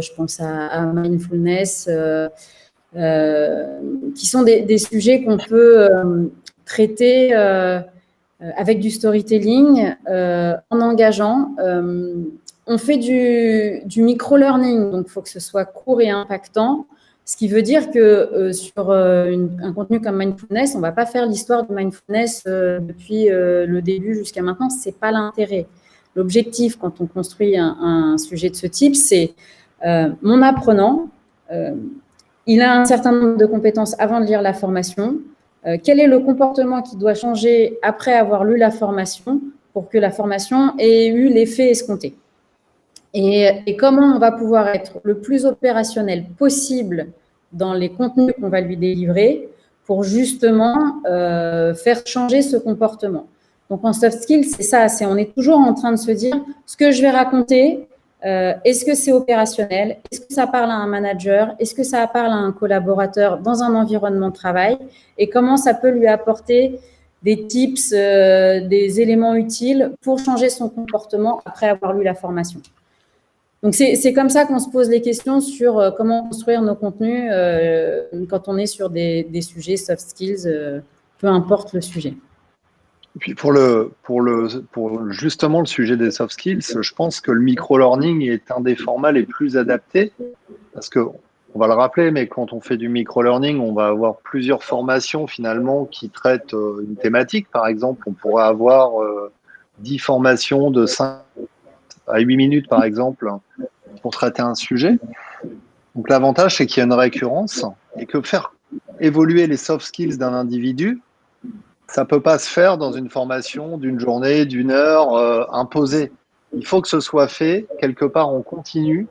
Je pense à mindfulness, qui sont des sujets qu'on peut traiter avec du storytelling, en engageant. On fait du micro-learning, donc il faut que ce soit court et impactant. Ce qui veut dire que sur un contenu comme mindfulness, on ne va pas faire l'histoire de mindfulness depuis le début jusqu'à maintenant. Ce n'est pas l'intérêt. L'objectif, quand on construit un sujet de ce type, c'est mon apprenant, il a un certain nombre de compétences avant de lire la formation. Quel est le comportement qui doit changer après avoir lu la formation pour que la formation ait eu l'effet escompté? Et comment on va pouvoir être le plus opérationnel possible dans les contenus qu'on va lui délivrer pour justement faire changer ce comportement. Donc, en soft skills, c'est ça, on est toujours en train de se dire ce que je vais raconter, est-ce que c'est opérationnel? Est-ce que ça parle à un manager? Est-ce que ça parle à un collaborateur dans un environnement de travail? Et comment ça peut lui apporter des tips, des éléments utiles pour changer son comportement après avoir lu la formation? Donc, c'est comme ça qu'on se pose les questions sur comment construire nos contenus quand on est sur des sujets soft skills, peu importe le sujet. Et puis pour justement le sujet des soft skills, je pense que le micro-learning est un des formats les plus adaptés parce que, on va le rappeler, mais quand on fait du micro-learning, on va avoir plusieurs formations finalement qui traitent une thématique. Par exemple, on pourrait avoir 10 formations de 5 à 8 minutes, par exemple, pour traiter un sujet. Donc l'avantage, c'est qu'il y a une récurrence et que faire évoluer les soft skills d'un individu, ça ne peut pas se faire dans une formation d'une journée, d'une heure imposée. Il faut que ce soit fait quelque part en continu,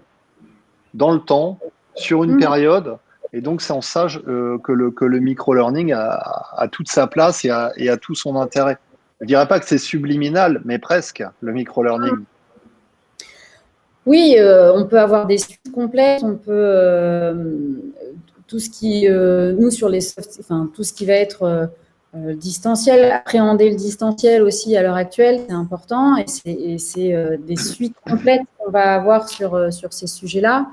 dans le temps, sur une période. Et donc, c'est en ça que le micro-learning a toute sa place et a tout son intérêt. Je ne dirais pas que c'est subliminal, mais presque, le micro-learning. Oui, on peut avoir des suites complètes, on peut tout ce qui nous sur les tout ce qui va être distanciel, appréhender le distanciel aussi à l'heure actuelle, c'est important et c'est des suites complètes qu'on va avoir sur ces sujets-là.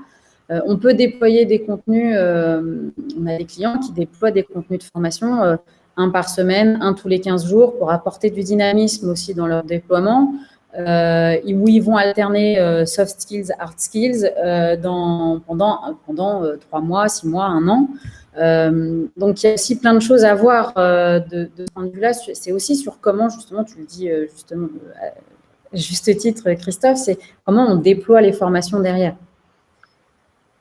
On peut déployer des contenus, on a des clients qui déploient des contenus de formation, un par semaine, un tous les 15 jours pour apporter du dynamisme aussi dans leur déploiement. Où ils vont alterner soft skills, hard skills pendant 3 mois, 6 mois, 1 an. Donc, il y a aussi plein de choses à voir de ce point de vue-là. C'est aussi sur comment, justement, tu le dis justement, à juste titre, Christophe, c'est comment on déploie les formations derrière.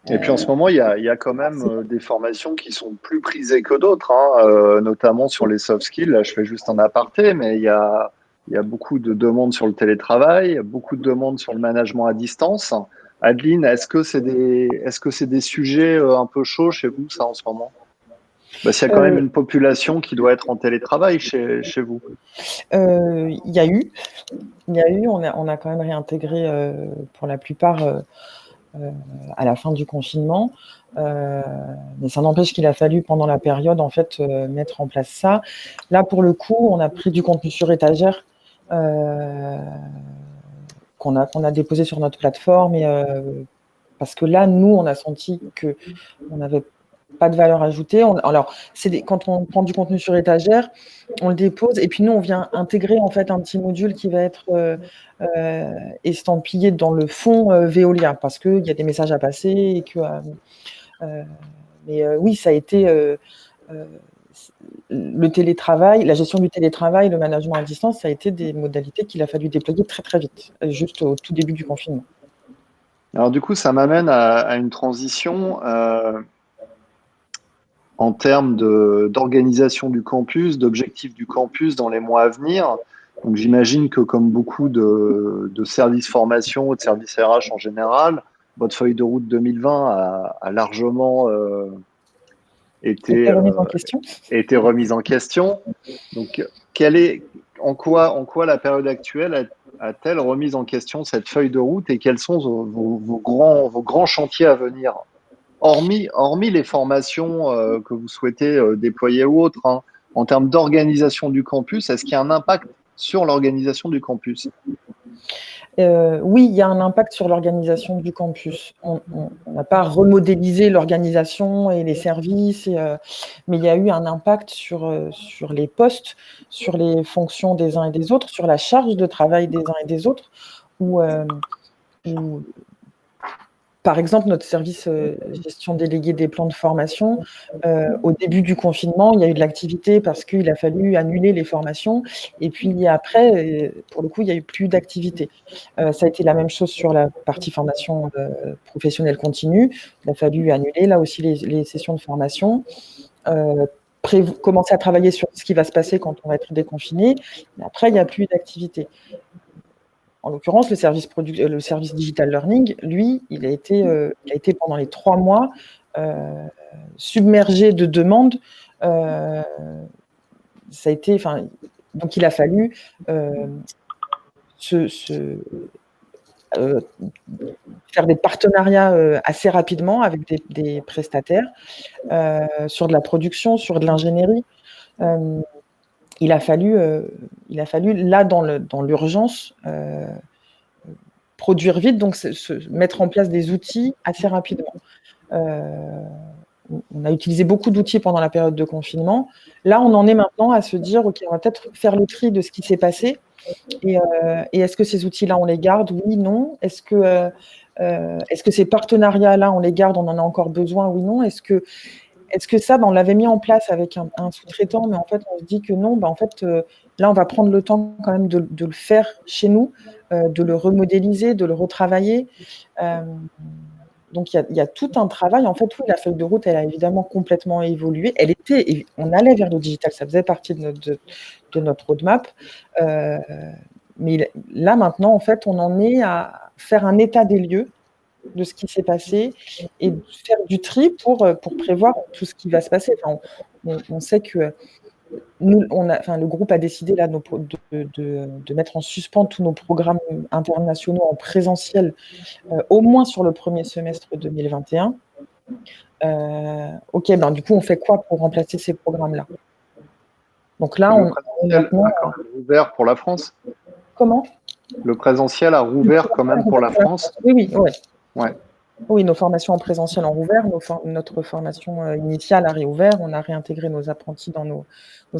Et puis en ce moment, il y a quand même des formations qui sont plus prisées que d'autres, hein, notamment sur les soft skills. Là, je fais juste un aparté, mais il y a beaucoup de demandes sur le télétravail, beaucoup de demandes sur le management à distance. Adeline, est-ce que c'est des sujets un peu chauds chez vous, ça, en ce moment? S'il y a quand même une population qui doit être en télétravail chez vous. Il y a eu, on a quand même réintégré pour la plupart à la fin du confinement. Mais ça n'empêche qu'il a fallu, pendant la période, en fait, mettre en place ça. Là, pour le coup, on a pris du contenu sur étagère qu'on a déposé sur notre plateforme. Parce que là, nous, on a senti qu'on n'avait pas de valeur ajoutée. Alors, quand on prend du contenu sur étagère, on le dépose et puis nous, on vient intégrer en fait un petit module qui va être estampillé dans le fond Veolia parce qu'il y a des messages à passer et que. Oui, ça a été le télétravail, la gestion du télétravail, le management à distance, ça a été des modalités qu'il a fallu déployer très très vite, juste au tout début du confinement. Alors du coup, ça m'amène à une transition en termes d'organisation du campus, d'objectifs du campus dans les mois à venir. Donc j'imagine que comme beaucoup de services formation ou de services RH en général, votre feuille de route 2020 a largement été remise en question. Donc en quoi la période actuelle a-t-elle remis en question cette feuille de route et quels sont vos grands chantiers à venir? Hormis les formations que vous souhaitez déployer ou autres, hein, en termes d'organisation du campus, est-ce qu'il y a un impact sur l'organisation du campus? Oui, il y a un impact sur l'organisation du campus. On n'a pas remodélisé l'organisation et les services, mais il y a eu un impact sur les postes, sur les fonctions des uns et des autres, sur la charge de travail des uns et des autres, où par exemple, notre service gestion déléguée des plans de formation, au début du confinement, il y a eu de l'activité parce qu'il a fallu annuler les formations. Et puis après, pour le coup, il n'y a eu plus d'activité. Ça a été la même chose sur la partie formation professionnelle continue. Il a fallu annuler là aussi les sessions de formation. Commencer à travailler sur ce qui va se passer quand on va être déconfiné. Mais après, il n'y a plus d'activité. En l'occurrence, le service digital learning, lui, il a été pendant les 3 mois submergé de demandes. Donc il a fallu faire des partenariats assez rapidement avec des prestataires sur de la production, sur de l'ingénierie. Il a fallu là, dans l'urgence, produire vite, donc mettre en place des outils assez rapidement. On a utilisé beaucoup d'outils pendant la période de confinement. Là, on en est maintenant à se dire, OK, on va peut-être faire le tri de ce qui s'est passé. Et est-ce que ces outils-là, on les garde? Oui, non. Est-ce que ces partenariats-là, on les garde? On en a encore besoin? Oui, non. Est-ce que ça, on l'avait mis en place avec un sous-traitant, mais en fait, on se dit que non, en fait, là, on va prendre le temps quand même de le faire chez nous, de le remodéliser, de le retravailler. Donc, il y a tout un travail. En fait, oui, la feuille de route, elle a évidemment complètement évolué. On allait vers le digital, ça faisait partie de notre roadmap. Mais là, maintenant, en fait, on en est à faire un état des lieux de ce qui s'est passé et faire du tri pour prévoir tout ce qui va se passer. Enfin, on sait que le groupe a décidé là de mettre en suspens tous nos programmes internationaux en présentiel, au moins sur le premier semestre 2021. OK, du coup, on fait quoi pour remplacer ces programmes-là? Donc là, on a rouvert pour la France. Comment? Le présentiel a rouvert quand même pour la France. Oui. Ouais. Oui, nos formations en présentiel ont rouvert, notre formation initiale a réouvert, on a réintégré nos apprentis dans nos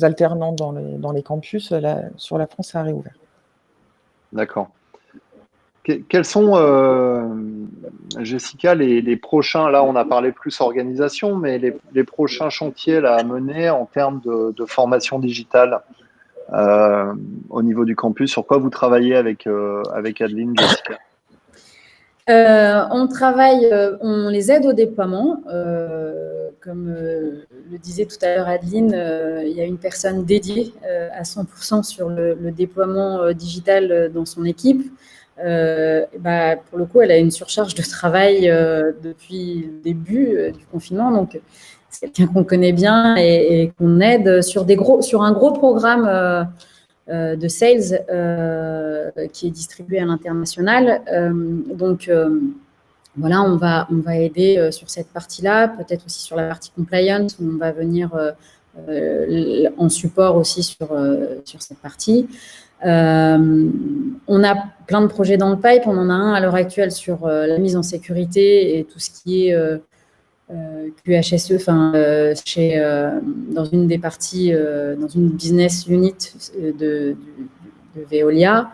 alternants dans les campus. Sur la France, ça a réouvert. D'accord. Quels sont, Jessica, les prochains, là on a parlé plus organisation, mais les prochains chantiers là, à mener en termes de formation digitale au niveau du campus? Sur quoi vous travaillez avec Adeline, Jessica? On travaille, on les aide au déploiement. Comme le disait tout à l'heure Adeline, il y a une personne dédiée à 100% sur le déploiement digital dans son équipe. Pour le coup, elle a une surcharge de travail depuis le début du confinement. Donc, c'est quelqu'un qu'on connaît bien et qu'on aide sur un gros programme de sales qui est distribué à l'international. Voilà, on va aider sur cette partie-là, peut-être aussi sur la partie compliance, où on va venir en support aussi sur cette partie. On a plein de projets dans le pipe. On en a un à l'heure actuelle sur la mise en sécurité et tout ce qui est QHSE, dans une des parties, dans une business unit de Veolia,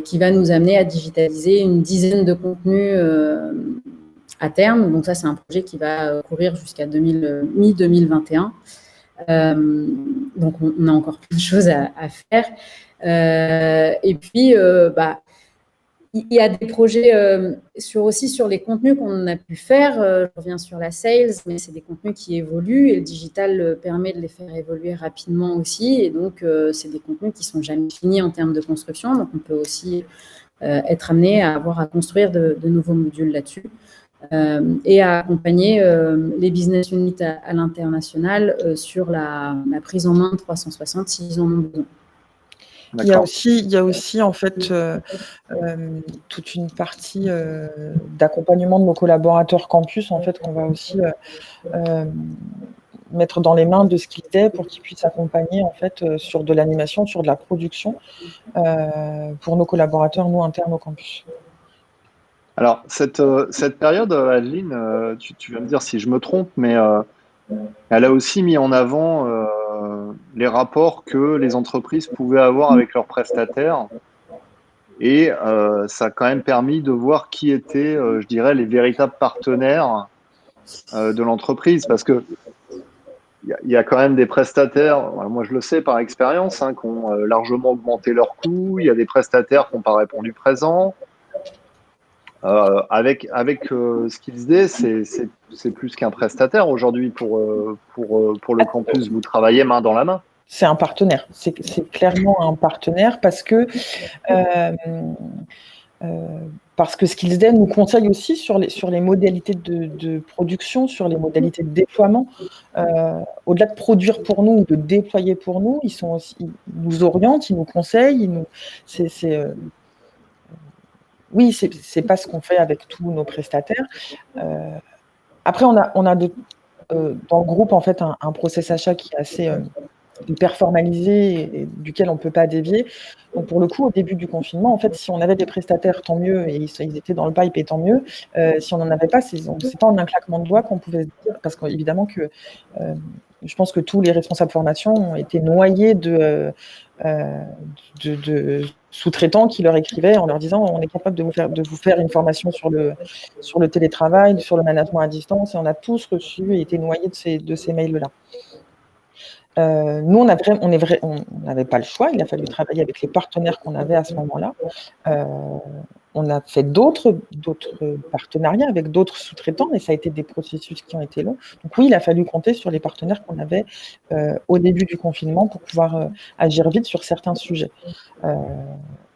qui va nous amener à digitaliser une dizaine de contenus à terme. Donc ça, c'est un projet qui va courir jusqu'à mi-2021. Donc on a encore plein de choses à faire. Et puis, il y a des projets aussi sur les contenus qu'on a pu faire. Je reviens sur la sales, mais c'est des contenus qui évoluent et le digital permet de les faire évoluer rapidement aussi. Et donc, c'est des contenus qui ne sont jamais finis en termes de construction. Donc, on peut aussi être amené à avoir à construire de nouveaux modules là-dessus et à accompagner les business units à l'international sur la prise en main de 360 s'ils en ont besoin. Il y a aussi en fait toute une partie d'accompagnement de nos collaborateurs campus en fait qu'on va aussi mettre dans les mains de Skillsday pour qu'ils puissent accompagner en fait sur de l'animation, sur de la production pour nos collaborateurs, nous internes au campus. Alors cette période, Adeline, tu vas me dire si je me trompe, mais elle a aussi mis en avant les rapports que les entreprises pouvaient avoir avec leurs prestataires. Et ça a quand même permis de voir qui étaient, je dirais, les véritables partenaires de l'entreprise. Parce que il y a quand même des prestataires, moi je le sais par expérience, qui ont largement augmenté leurs coûts. Il y a des prestataires qui n'ont pas répondu présent. Avec Skillsday, c'est plus qu'un prestataire aujourd'hui pour le campus. Vous travaillez main dans la main. C'est un partenaire. C'est clairement un partenaire parce que Skillsday nous conseille aussi sur les modalités de production, sur les modalités de déploiement. Au-delà de produire pour nous ou de déployer pour nous, ils nous orientent, ils nous conseillent. Oui, c'est pas ce qu'on fait avec tous nos prestataires. Après, on a dans le groupe en fait un process achat qui est assez hyper formalisé et duquel on ne peut pas dévier. Donc pour le coup, au début du confinement, en fait, si on avait des prestataires, tant mieux, et ils étaient dans le pipe, et tant mieux. Si on n'en avait pas, c'est pas en un claquement de doigts qu'on pouvait se dire, parce qu'évidemment que je pense que tous les responsables formation ont été noyés de sous-traitants qui leur écrivaient en leur disant on est capable de vous faire une formation sur le télétravail, sur le management à distance, et on a tous reçu et été noyés de ces mails-là. Nous, on n'avait pas le choix, il a fallu travailler avec les partenaires qu'on avait à ce moment-là. On a fait d'autres partenariats avec d'autres sous-traitants, et ça a été des processus qui ont été longs. Donc oui, il a fallu compter sur les partenaires qu'on avait au début du confinement pour pouvoir agir vite sur certains sujets.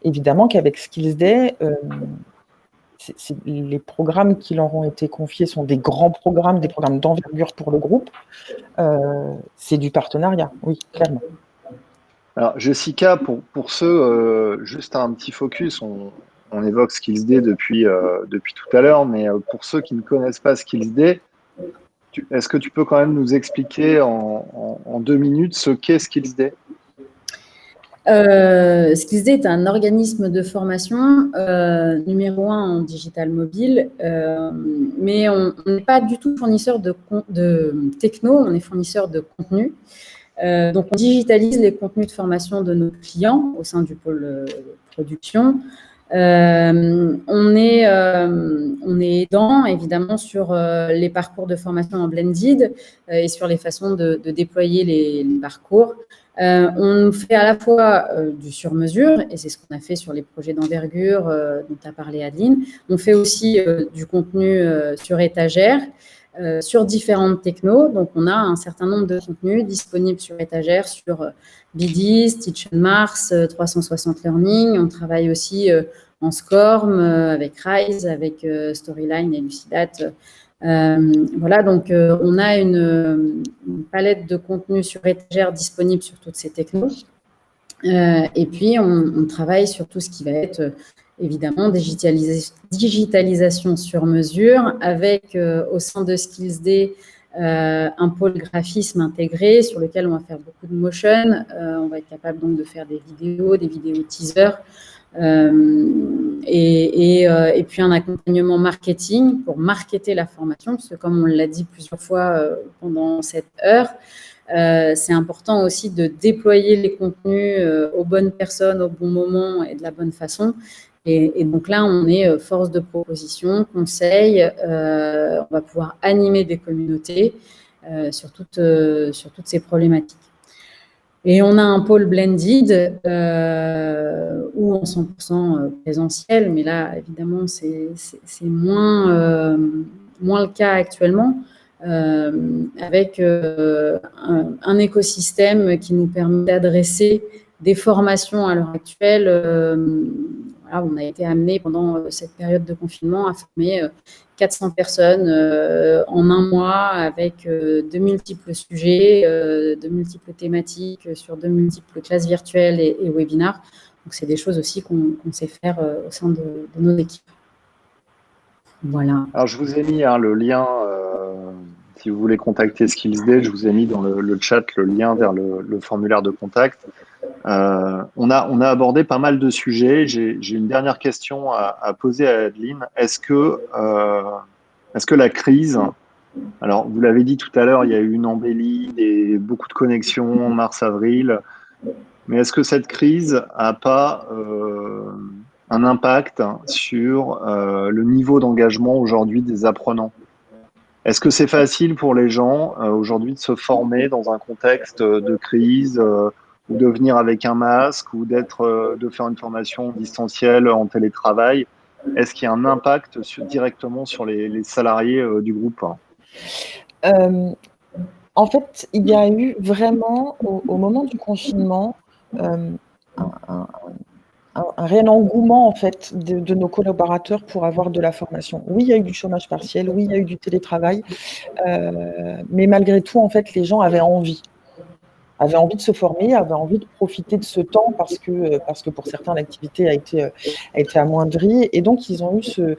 Évidemment qu'avec Skillsday, les programmes qui leur ont été confiés sont des grands programmes, des programmes d'envergure pour le groupe. C'est du partenariat, oui, clairement. Alors, Jessica, pour ceux, juste un petit focus, on évoque Skillsday depuis tout à l'heure, mais pour ceux qui ne connaissent pas Skillsday, est-ce que tu peux quand même nous expliquer en 2 minutes ce qu'est Skillsday ? Skillsday est un organisme de formation numéro 1 en digital mobile, mais on n'est pas du tout fournisseur de techno, on est fournisseur de contenu. Donc, on digitalise les contenus de formation de nos clients au sein du pôle production. On est aidant, évidemment, sur les parcours de formation en blended et sur les façons de déployer les parcours. On fait à la fois du sur-mesure, et c'est ce qu'on a fait sur les projets d'envergure dont a parlé Adeline. On fait aussi du contenu sur étagère, sur différentes technos. Donc, on a un certain nombre de contenus disponibles sur étagère, sur BDIS, Teach and Mars, 360 Learning. On travaille aussi en SCORM, avec Rise, avec Storyline et Lucidate. Voilà, donc on a une palette de contenus sur étagère disponible sur toutes ces technos. Et puis, on travaille sur tout ce qui va être évidemment digitalisation sur mesure, avec au sein de SkillsD un pôle graphisme intégré sur lequel on va faire beaucoup de motion. On va être capable donc de faire des vidéos teasers. Et puis un accompagnement marketing pour marketer la formation, parce que comme on l'a dit plusieurs fois pendant cette heure, c'est important aussi de déployer les contenus aux bonnes personnes, au bon moment et de la bonne façon. Et donc là, on est force de proposition, conseil, on va pouvoir animer des communautés sur toutes ces problématiques. Et on a un pôle blended ou en 100% présentiel, mais là, évidemment, c'est moins le cas actuellement, avec un écosystème qui nous permet d'adresser des formations à l'heure actuelle. Voilà, on a été amené pendant cette période de confinement à former 400 personnes en un mois avec de multiples sujets, de multiples thématiques sur de multiples classes virtuelles et webinars. Donc, c'est des choses aussi qu'on sait faire au sein de nos équipes. Voilà. Alors, je vous ai mis le lien, si vous voulez contacter SkillsD, je vous ai mis dans le chat le lien vers le formulaire de contact. On a abordé pas mal de sujets. J'ai une dernière question à poser à Adeline. Est-ce que la crise, alors vous l'avez dit tout à l'heure, il y a eu une embellie, beaucoup de connexions mars-avril, mais est-ce que cette crise n'a pas un impact sur le niveau d'engagement aujourd'hui des apprenants? Est-ce que c'est facile pour les gens aujourd'hui de se former dans un contexte de crise ou de venir avec un masque, ou de faire une formation distancielle en télétravail? Est-ce qu'il y a un impact directement sur les salariés du groupe? En fait, il y a eu vraiment, au moment du confinement, un réel engouement en fait, de nos collaborateurs pour avoir de la formation. Oui, il y a eu du chômage partiel, oui, il y a eu du télétravail, mais malgré tout, en fait, les gens avaient envie de se former, avaient envie de profiter de ce temps parce que pour certains, l'activité a été amoindrie. Et donc, ils ont eu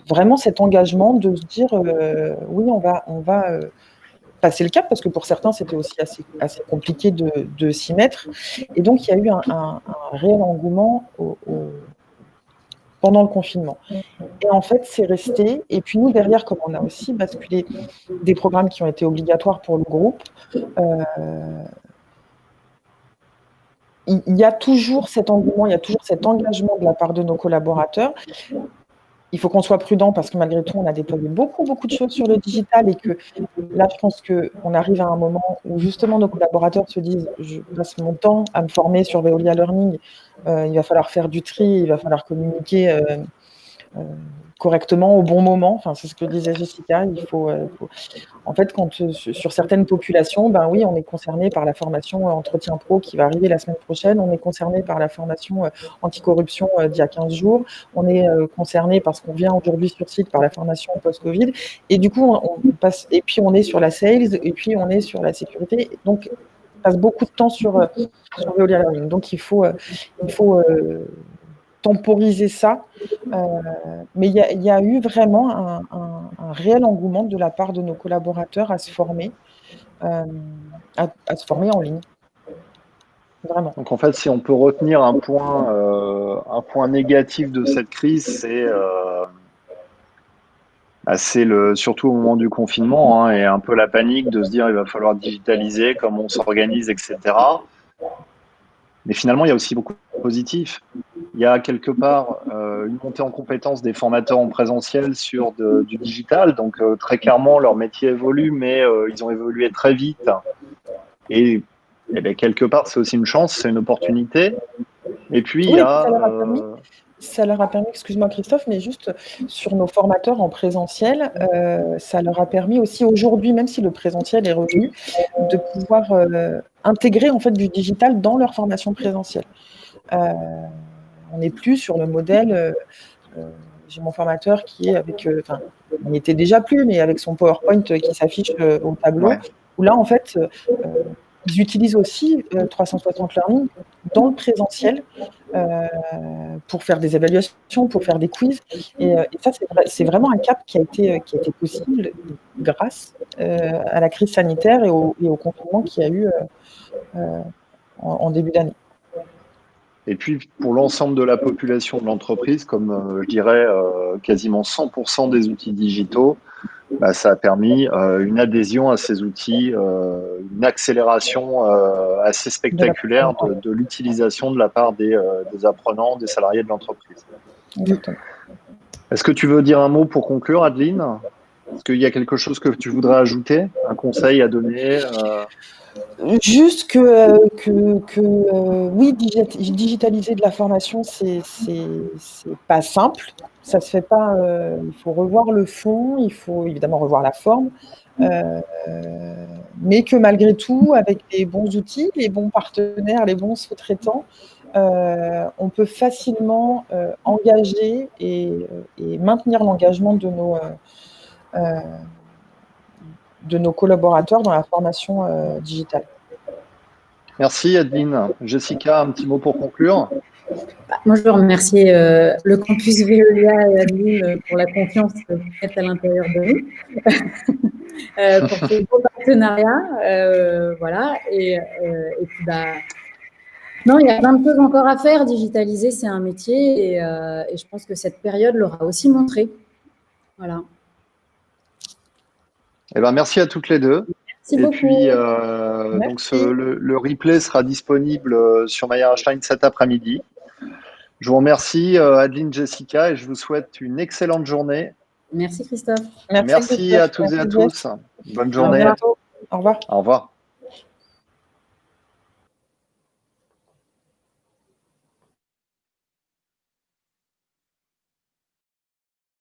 vraiment cet engagement de se dire oui, on va passer le cap, parce que pour certains, c'était aussi assez compliqué de s'y mettre. Et donc, il y a eu un réel engouement pendant le confinement. Et en fait, c'est resté. Et puis nous, derrière, comme on a aussi basculé des programmes qui ont été obligatoires pour le groupe, il y a toujours cet engouement, il y a toujours cet engagement de la part de nos collaborateurs. Il faut qu'on soit prudent parce que malgré tout, on a déployé beaucoup de choses sur le digital, et que là, je pense qu'on arrive à un moment où justement nos collaborateurs se disent « je passe mon temps à me former sur Veolia Learning, il va falloir faire du tri, il va falloir communiquer correctement au bon moment ». Enfin, c'est ce que disait Jessica. En fait, sur certaines populations, ben oui, on est concerné par la formation Entretien Pro qui va arriver la semaine prochaine. On est concerné par la formation anticorruption d'il y a 15 jours. On est concerné parce qu'on vient aujourd'hui sur site par la formation post-Covid. Et du coup, on passe. Et puis, on est sur la sales. Et puis, on est sur la sécurité. Donc, on passe beaucoup de temps sur Veolia Learning. Donc, il faut temporiser ça, mais il y a eu vraiment un réel engouement de la part de nos collaborateurs à se former, se former en ligne. Vraiment. Donc en fait, si on peut retenir un point négatif de cette crise, c'est surtout au moment du confinement, et un peu la panique de se dire il va falloir digitaliser, comment on s'organise, etc. Mais finalement, il y a aussi beaucoup de positifs. il y a quelque part une montée en compétence des formateurs en présentiel sur du digital. Donc, très clairement, leur métier évolue, mais ils ont évolué très vite. Et, bien, quelque part, c'est aussi une chance, c'est une opportunité. Et puis, il y a… Ça leur a permis, excuse-moi Christophe, mais juste sur nos formateurs en présentiel, ça leur a permis aussi aujourd'hui, même si le présentiel est revenu, de pouvoir intégrer en fait du digital dans leur formation présentielle. On n'est plus sur le modèle, j'ai mon formateur qui est avec, enfin, il n'était déjà plus, mais avec son PowerPoint qui s'affiche au tableau, où là en fait, ils utilisent aussi 360 Learning dans le présentiel pour faire des évaluations, pour faire des quiz. Et ça, c'est vraiment un cap qui a été possible grâce à la crise sanitaire et au confinement qu'il y a eu en début d'année. Et puis, pour l'ensemble de la population de l'entreprise, comme je dirais quasiment 100% des outils digitaux, bah, ça a permis une adhésion à ces outils, une accélération assez spectaculaire de l'utilisation de la part des apprenants, des salariés de l'entreprise. Exactement. Est-ce que tu veux dire un mot pour conclure, Adeline? Est-ce qu'il y a quelque chose que tu voudrais ajouter, un conseil à donner Juste que oui, digitaliser de la formation, c'est pas simple. Ça se fait pas. Il faut revoir le fond, il faut évidemment revoir la forme, mais que malgré tout, avec les bons outils, les bons partenaires, les bons sous-traitants, on peut facilement engager et maintenir l'engagement de nos collaborateurs dans la formation digitale. Merci Adeline. Jessica, un petit mot pour conclure. Moi, je veux remercier le campus Veolia et Adeline pour la confiance que vous faites à l'intérieur de nous, pour ces beaux partenariats. Voilà. Et puis, non, il y a plein de choses encore à faire. Digitaliser, c'est un métier et je pense que cette période l'aura aussi montré. Voilà. Eh ben, merci à toutes les deux. Merci beaucoup. Puis, donc le replay sera disponible sur Maya Einstein cet après-midi. Je vous remercie, Adeline, Jessica, et je vous souhaite une excellente journée. Merci Christophe. Merci à toutes et à tous. Bonne journée. Au revoir. Au revoir.